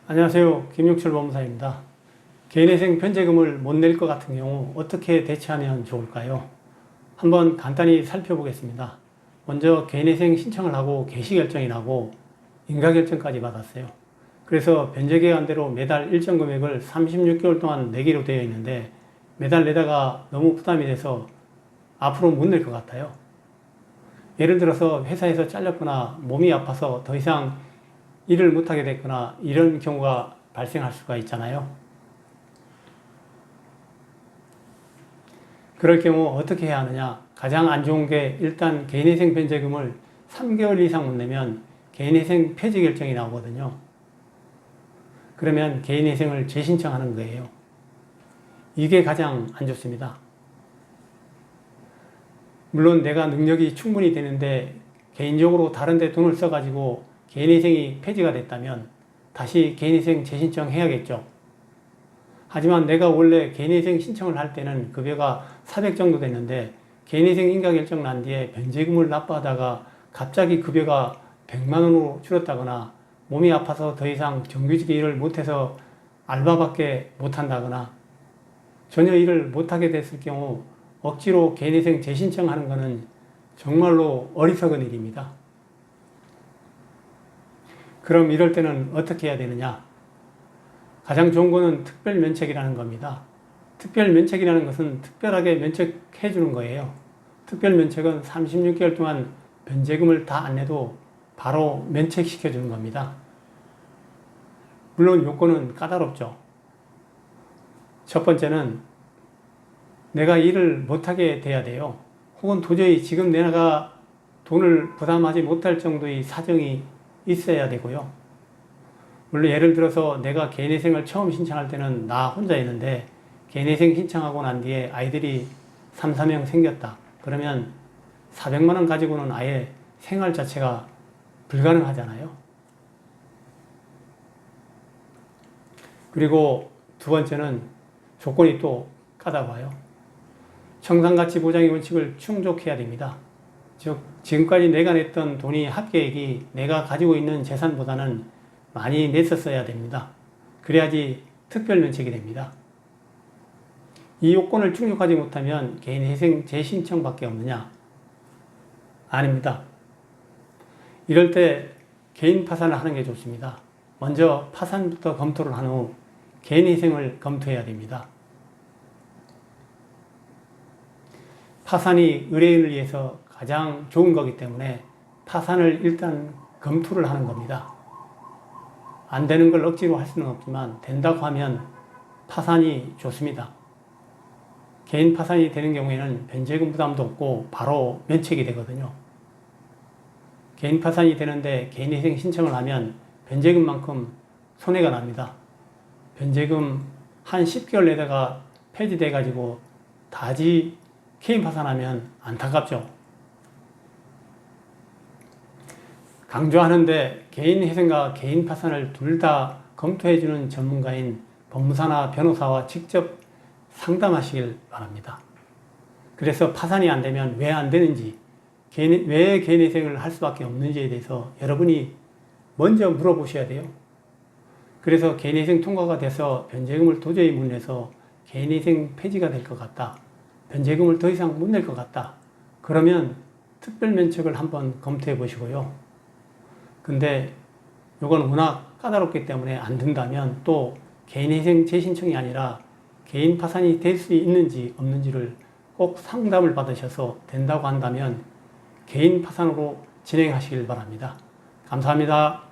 안녕하세요. 김용철 법무사입니다. 개인회생 변제금을 못 낼 것 같은 경우 어떻게 대처하면 좋을까요? 한번 간단히 살펴보겠습니다. 먼저 개인회생 신청을 하고 개시결정이 나고 인가결정까지 받았어요. 그래서 변제계획안대로 매달 일정 금액을 36개월 동안 내기로 되어 있는데 매달 내다가 너무 부담이 돼서 앞으로 못 낼 것 같아요. 예를 들어서 회사에서 잘렸거나 몸이 아파서 더 이상 일을 못하게 됐거나 이런 경우가 발생할 수가 있잖아요. 그럴 경우 어떻게 해야 하느냐? 가장 안 좋은 게 일단 개인회생 변제금을 3개월 이상 못 내면 개인회생 폐지 결정이 나오거든요. 그러면 개인회생을 재신청하는 거예요. 이게 가장 안 좋습니다. 물론 내가 능력이 충분히 되는데 개인적으로 다른 데 돈을 써가지고 개인회생이 폐지가 됐다면 다시 개인회생 재신청 해야겠죠. 하지만 내가 원래 개인회생 신청을 할 때는 급여가 400 정도 됐는데 개인회생 인가결정 난 뒤에 변제금을 납부하다가 갑자기 급여가 100만 원으로 줄었다거나 몸이 아파서 더 이상 정규직 일을 못해서 알바밖에 못한다거나 전혀 일을 못하게 됐을 경우 억지로 개인회생 재신청하는 것은 정말로 어리석은 일입니다. 그럼 이럴 때는 어떻게 해야 되느냐? 가장 좋은 거는 특별면책이라는 겁니다. 특별면책이라는 것은 특별하게 면책해 주는 거예요. 특별면책은 36개월 동안 변제금을 다 안 내도 바로 면책시켜 주는 겁니다. 물론 요건은 까다롭죠. 첫 번째는 내가 일을 못하게 돼야 돼요. 혹은 도저히 지금 내가 돈을 부담하지 못할 정도의 사정이 있어야 되고요. 물론 예를 들어서 내가 개인회생을 처음 신청할 때는 나 혼자였는데 개인회생 신청하고 난 뒤에 아이들이 3, 4명 생겼다. 그러면 400만 원 가지고는 아예 생활 자체가 불가능하잖아요. 그리고 두 번째는 조건이 또 까다로워요. 청산가치 보장의 원칙을 충족해야 됩니다. 즉 지금까지 내가 냈던 돈이 합계액이 내가 가지고 있는 재산보다는 많이 냈었어야 됩니다. 그래야지 특별면책이 됩니다. 이 요건을 충족하지 못하면 개인회생 재신청밖에 없느냐? 아닙니다. 이럴 때 개인 파산을 하는 게 좋습니다. 먼저 파산부터 검토를 한 후 개인회생을 검토해야 됩니다. 파산이 의뢰인을 위해서 가장 좋은 거기 때문에 파산을 일단 검토를 하는 겁니다. 안 되는 걸 억지로 할 수는 없지만 된다고 하면 파산이 좋습니다. 개인 파산이 되는 경우에는 변제금 부담도 없고 바로 면책이 되거든요. 개인 파산이 되는데 개인회생 신청을 하면 변제금만큼 손해가 납니다. 변제금 한 10개월 내다가 폐지돼 가지고 다시 개인 파산하면 안타깝죠. 강조하는데 개인회생과 개인 파산을 둘 다 검토해주는 전문가인 법무사나 변호사와 직접 상담하시길 바랍니다. 그래서 파산이 안 되면 왜 안 되는지, 왜 개인회생을 할 수밖에 없는지에 대해서 여러분이 먼저 물어보셔야 돼요. 그래서 개인회생 통과가 돼서 변제금을 도저히 못 내서 개인회생 폐지가 될 것 같다. 변제금을 더 이상 못 낼 것 같다. 그러면 특별면책을 한번 검토해 보시고요. 근데 이건 워낙 까다롭기 때문에 안 된다면 또 개인회생 재신청이 아니라 개인 파산이 될 수 있는지 없는지를 꼭 상담을 받으셔서 된다고 한다면 개인 파산으로 진행하시길 바랍니다. 감사합니다.